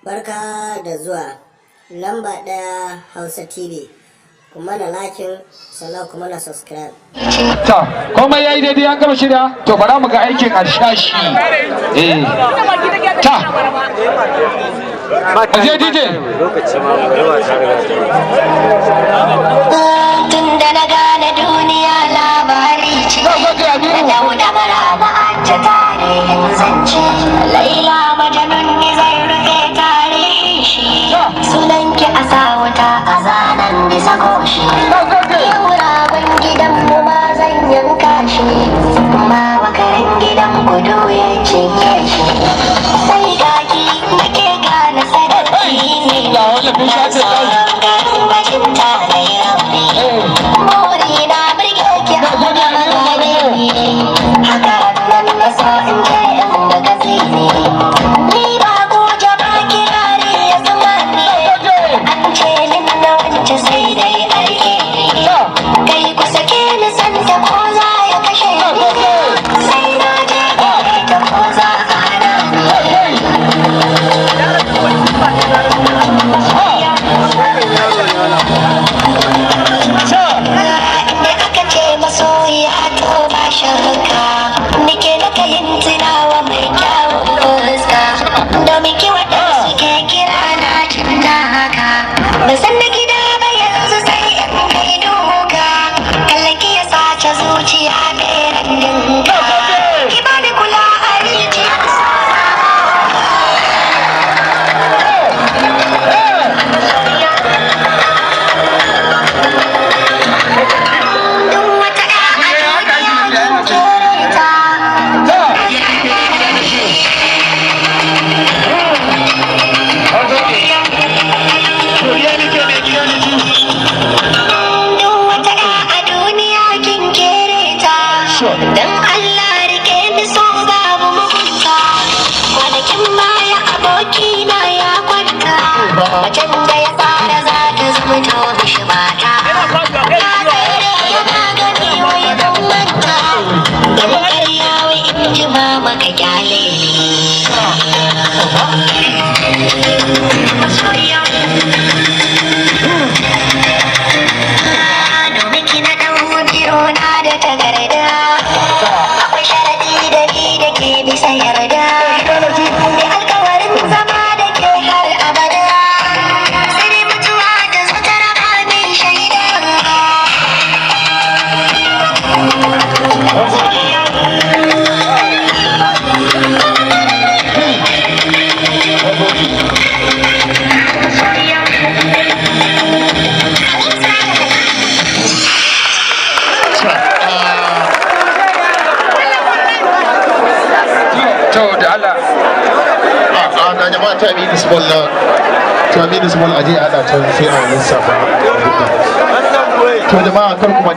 Barka da zuwa lamba ɗaya Hausa TV, kuma na lakin sannan kuma na subscribe. Ta komai yayi daidai an gama shirya to bara mu ga aikin arshashi. Ta aje DJ tunda na gane duniya labari ce da dauda marama an ta tarihin zance laila majanun ne zai rufe tarihin shi sunanki a sa wuta a zanen bisa goshi yau ragon gidanmu ma zan yanka shi ma makarin gidan gudu ya cinye shi sai gaki nake gane sadaki ne na sauran garin bajinta na yi rauni buri na birge ki a gudu magani haka nan na so in je inda gazi ne ni ba goje ba kirari ya zama ne an ce min na wance sai dai alheri kai ku sake ni sanda ko za ya kashe ni sai na je gare ta ko za a hana ni aka ce masoyi hato ba shakka nike na kayin tunawa mai kyawun fuska domin ki waɗanda suke kira na cinta haka ba san na gida ba yanzu sai in kai duka kallaki ya sace zuciya ɗaya dinka ki ba ni kula a rijiya dan Allah rike ni so babu mugunta kwanakin baya aboki na ya kwanta macen da ya fara za ta zama to mishi mata ya gare yana gani wai dan manta da ƙarya wai in ji ma maka kyale domin kina ɗan biro na da takarda akwai sharadi da ni da ke bisa yarda mai alkawarin zama da ke har abada sai dai mutuwa da zo ta raba min shaida ta amini small aje a haɗa ta sai a lissafa to jama'a kar kuma